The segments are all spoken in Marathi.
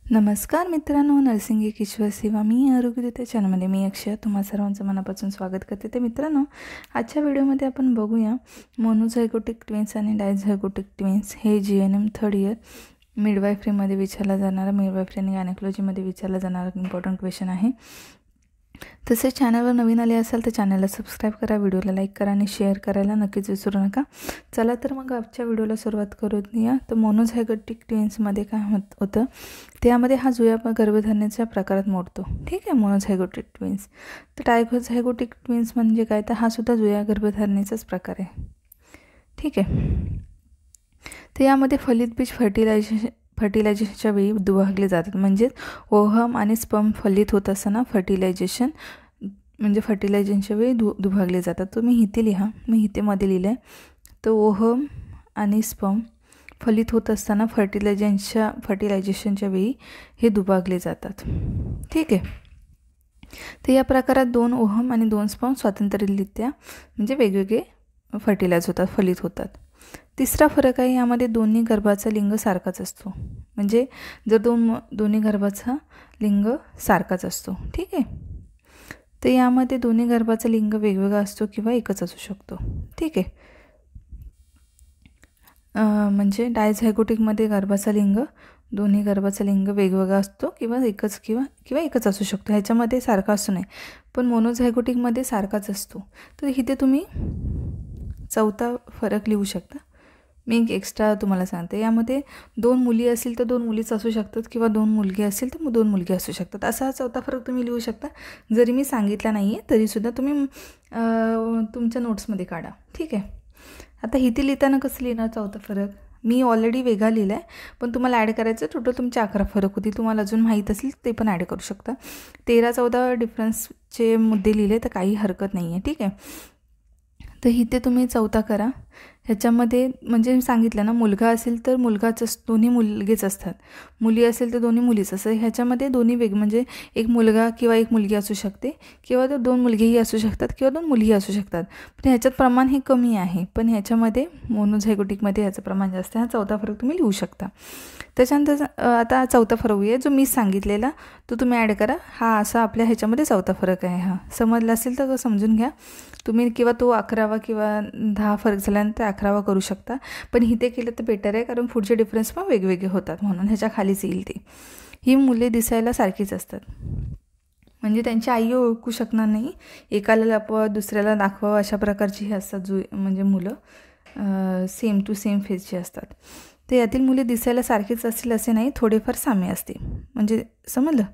नमस्कार मित्रांनो, नर्सिंग एक ईश्वर सेवा मी आरोग्यदाता चॅनलमध्ये मी अक्षय तुम्हा सर्वांचं मनापासून स्वागत करते. तर मित्रांनो, आजच्या व्हिडिओमध्ये आपण बघूया मोनोझायगोटिक ट्विन्स आणि डायझायगोटिक ट्विन्स हे GNM थर्ड इयर मिडवायफरीमध्ये विचारला जाणारा मिडवायफरी आणि गायनेकोलॉजीमध्ये विचारला जाणारा इम्पॉर्टंट क्वेश्चन आहे. तसेच चॅनलवर नवीन आले असाल तर चॅनलला सबस्क्राईब करा, व्हिडिओला लाईक करा आणि शेअर करायला नक्कीच विसरू नका. चला तर मग आजच्या व्हिडिओला सुरुवात करूया. तर मोनोझायगोटिक ट्विन्समध्ये काय होतं, त्यामध्ये हा जुया गर्भधारणेच्या प्रकारात मोडतो. ठीक आहे, मोनोझायगोटिक ट्विन्स. तर डायझायगोटिक ट्विन्स म्हणजे काय, तर हा सुद्धा जुया गर्भधारणेचाच प्रकार आहे. ठीक आहे. तर यामध्ये फलित बीज फर्टिलायझेशनच्या वेळी दुभागले जातात. म्हणजेच ओहम आणि स्पर्म फलित होत असताना फर्टिलायझेशनच्या वेळी दुभागले जातात. तुम्ही इथे लिहा, मी इथे मध्ये लिहिलं आहे. तर ओहम आणि स्पर्म फलित होत असताना फर्टिलायझेशनच्या वेळी हे दुभागले जातात. ठीक आहे. तर या प्रकारात 2 ओहम आणि 2 स्पर्म स्वतंत्ररित्या म्हणजे वेगवेगळे फर्टिलाइज होतात, फलित होतात. तिसरा फरक आहे, यामध्ये दोन्ही गर्भाचा लिंग सारखाच असतो. म्हणजे जर दोन्ही गर्भाचा लिंग सारखाच असतो. ठीक आहे. तर यामध्ये दोन्ही गर्भाचा लिंग वेगवेगळा असतो किंवा एकच असू शकतो. ठीक आहे. म्हणजे डायझायगोटिकमध्ये दोन्ही गर्भाचा लिंग वेगवेगळा असतो किंवा एकच असू शकतो. ह्याच्यामध्ये सारखा असतो नाही, पण मोनोझायगोटिकमध्ये सारखाच असतो. तर इथे तुम्ही चौथा फरक लिहू शकता. मी एक एक्स्ट्रा तुम्हाला सांगते, यामध्ये 2 मुली असतील तर 2 मुलीच असू शकतात किंवा 2 मुलगे असतील तर 2 मुलगे असू शकतात. असा चौथा फरक तुम्ही लिहू शकता. जरी मी सांगितला नाही आहे तरीसुद्धा तुम्ही तुमच्या नोट्समध्ये काढा. ठीक आहे. आता इथे लिहिताना कसं लिहिणार चौथा फरक, मी ऑलरेडी वेगळा लिहिला आहे, पण तुम्हाला ॲड करायचं. टोटल तुमचे 11 फरक होतील. तुम्हाला अजून माहीत असेल ते पण ॲड करू शकता. 13-14 डिफरन्सचे मुद्दे लिहिले तर काही हरकत नाही आहे. ठीक आहे. तर इथे तुम्ही चौथा करा. ह्याच्यामध्ये म्हणजे सांगितलं ना, मुलगा असेल तर दोन्ही मुलगेच असतात, मुली असेल तर दोन्ही मुलीच असतात. ह्याच्यामध्ये दोन्ही म्हणजे एक मुलगा किंवा एक मुलगी असू शकते किंवा 2 मुलगेही असू शकतात किंवा 2 मुलीही असू शकतात. पण ह्याच्यात प्रमाण हे कमी आहे, पण ह्याच्यामध्ये मोनोझायगोटिकमध्ये ह्याचं प्रमाण जास्त आहे. हा चौथा फरक तुम्ही लिहू शकता. त्याच्यानंतर आता चौथा फरक आहे जो मी सांगितलेला तो तुम्ही ॲड करा. हा असा आपल्या ह्याच्यामध्ये चौथा फरक आहे. हा समजला असेल तर समजून घ्या तुम्ही, किंवा तो 11वा किंवा 10 फरक झाल्यानंतर 11वा करू शकता. पण इथे केलं तर बेटर आहे, कारण पुढचे डिफरन्स पण वेगवेगळे होतात म्हणून ह्याच्या खालीच येईल ते. ही मुले दिसायला सारखीच असतात, म्हणजे त्यांची आई ओळखू शकणार नाही. एकाला लपवा दुसऱ्याला दाखवा अशा प्रकारची हे असतात म्हणजे मुलं सेम टू सेम फेसची असतात. तर यातील मुले दिसायला सारखीच असतील असे नाही, थोडेफार साम्य असते. म्हणजे समजलं,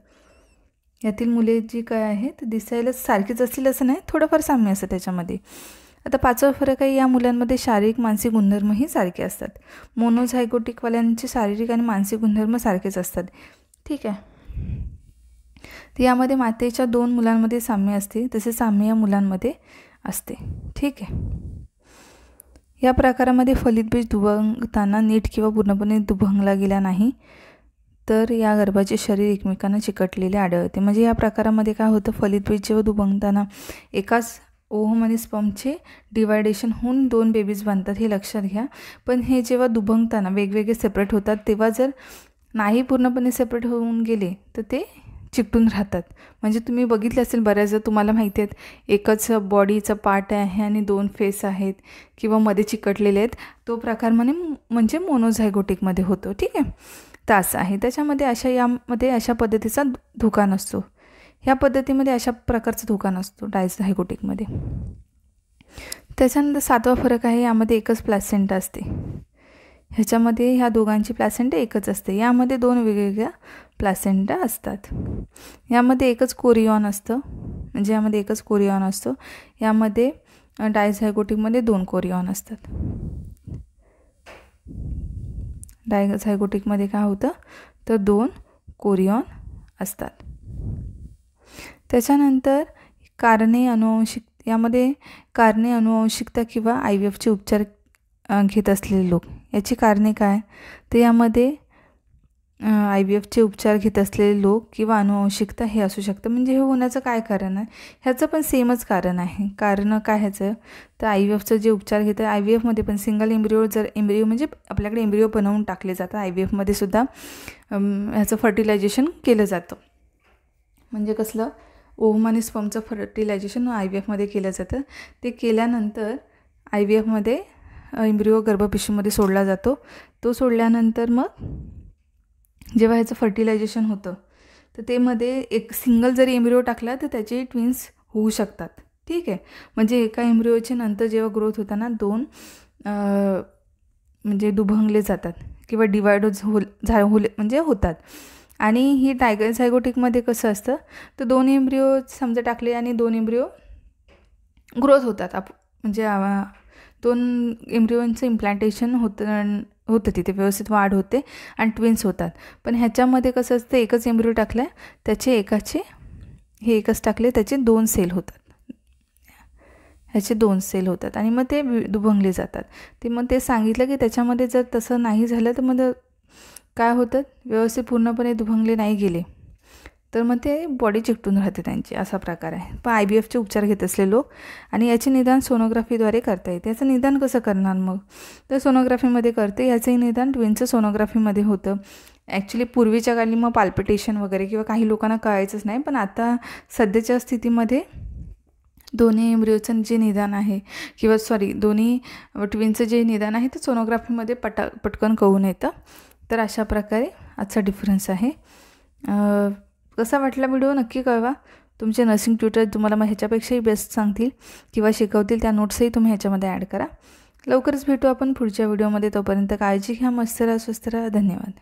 यातील मुले जी काय आहेत ते दिसायला सारखीच असतील असं नाही, थोडंफार साम्य असतं त्याच्यामध्ये. आता 5वा फरक आहे, या मुलांमध्ये शारीरिक मानसिक गुणधर्मही सारखे असतात. मोनोझायगोटिकवाल्यांचे शारीरिक आणि मानसिक गुणधर्म सारखेच असतात. ठीक आहे. तर यामध्ये मातेच्या 2 मुलांमध्ये साम्य असते, तसे साम्य या मुलांमध्ये असते. ठीक आहे. या प्रकारामध्ये फलित बीज दुभंगताना नीट किंवा पूर्णपणे दुभंगला गेला नाही, तर या गर्भाचे शरीर एकमेकांना चिकटलेले आढळते. म्हणजे या प्रकारामध्ये काय होतं, फलित बीज जेव्हा दुभंगताना एकाच ओहम आणि स्पर्मचे डिवायडेशन होऊन 2 बेबीज बनतात, हे लक्षात घ्या. पण हे जेव्हा दुभंगताना वेगवेगळे सेपरेट होतात, तेव्हा जर नाही पूर्णपणे सेपरेट होऊन गेले तर ते चिकटून राहतात. म्हणजे तुम्ही बघितले असेल बऱ्याचदा, तुम्हाला माहिती आहेत एकच बॉडीचा पार्ट आहे आणि 2 फेस आहेत किंवा मध्ये चिकटलेले आहेत, तो प्रकार म्हणजे मोनोझायगोटिकमध्ये होतो. ठीक आहे. तर असं आहे. त्याच्यामध्ये यामध्ये अशा पद्धतीचा धोका नसतो. ह्या पद्धतीमध्ये अशा प्रकारचा धोका नसतो डायझायगोटिकमध्ये. त्याच्यानंतर 7वा फरक आहे, यामध्ये एकच प्लॅसेंटा असते. ह्याच्यामध्ये ह्या दोघांची प्लॅसेंटा एकच असते. यामध्ये 2 वेगवेगळ्या प्लॅसेंटा असतात. यामध्ये एकच कोरियॉन असतं, म्हणजे यामध्ये एकच कोरियॉन असतो. यामध्ये डायझायगोटिकमध्ये 2 कोरियॉन असतात. डायझायगोटिकमध्ये काय होतं तर 2 कोरियॉन असतात. त्याच्यानंतर यामध्ये कारणे अनुवंशिकता किंवा IVFचे उपचार घेत असलेले लोक, याची कारणे काय, तर यामध्ये IVFचे उपचार घेत असलेले लोक किंवा अनुवंशिकता हे असू शकतं. म्हणजे हे होण्याचं काय कारण आहे? ह्याचं पण सेमच कारण आहे. कारण काय ह्याचं, तर IVFचं जे उपचार घेतात, IVFमध्ये पण सिंगल एम्ब्रिओ म्हणजे आपल्याकडे एम्ब्रिओ बनवून टाकले जातात, IVFमध्ये सुद्धा ह्याचं फर्टिलायझेशन केलं जातं. म्हणजे कसलं, ओव्हम आणि स्पर्मचं फर्टिलायझेशन IVFमध्ये केलं जातं. ते केल्यानंतर IVFमध्ये एम्ब्रिओ गर्भपिशवीमध्ये सोडला जातो. तो सोडल्यानंतर मग जेव्हा ह्याचं फर्टिलायझेशन होतं तर ते मध्ये एक सिंगल जरी एम्ब्रिओ टाकला तर त्याचे ट्विन्स होऊ शकतात. ठीक आहे. म्हणजे एका एम्ब्रिओचे नंतर जेव्हा ग्रोथ होताना दोन म्हणजे दुभंगले जातात किंवा डिवाइड म्हणजे होतात. आणि ही डायझायगोटिकमध्ये कसं असतं, तर 2 एम्ब्रिओ समजा टाकले आणि 2 एम्ब्रिओ ग्रोथ होतात. म्हणजे 2 एम्ब्रिओंचं इम्प्लांटेशन होतं तिथे, व्यवस्थित वाढ होते आणि ट्विन्स होतात. पण ह्याच्यामध्ये कसं असतं, एकच एम्ब्रिओ टाकला त्याचे हे एकच टाकले त्याचे 2 सेल होतात, ह्याचे 2 सेल होतात आणि मग ते दुभंगले जातात. ते मग ते सांगितलं की त्याच्यामध्ये जर तसं नाही झालं तर मग काय होतं, व्यवस्थित पूर्णपणे दुभंगले नाही गेले तर मग ते बॉडी चिकटून राहते त्यांची, असा प्रकार आहे. पण IVFचे उपचार घेत असले लोक आणि याचे निदान सोनोग्राफीद्वारे करता येते. याचं निदान कसं करणार मग, तर सोनोग्राफीमध्ये करते. याचंही निदान ट्विनचं सोनोग्राफीमध्ये होतं. ॲक्च्युली पूर्वीच्या काळी मग पाल्पिटेशन वगैरे किंवा काही लोकांना कळायचंच नाही, पण आता सध्याच्या स्थितीमध्ये दोन्ही एम्ब्रिओचं जे निदान आहे किंवा दोन्ही ट्विनचं जे निदान आहे ते सोनोग्राफीमध्ये पटकन कळून येतं. तर अशा प्रकारे आजचा डिफरन्स आहे. कसा वाटला व्हिडिओ नक्की कळवा. तुमचे नर्सिंग ट्युटर तुम्हाला मग ह्याच्यापेक्षाही बेस्ट सांगतील किंवा शिकवतील, त्या नोट्सही तुम्ही ह्याच्यामध्ये ॲड करा. लवकरच भेटू आपण पुढच्या व्हिडिओमध्ये. तोपर्यंत काळजी घ्या, मस्त राहा, स्वस्थ राहा. धन्यवाद.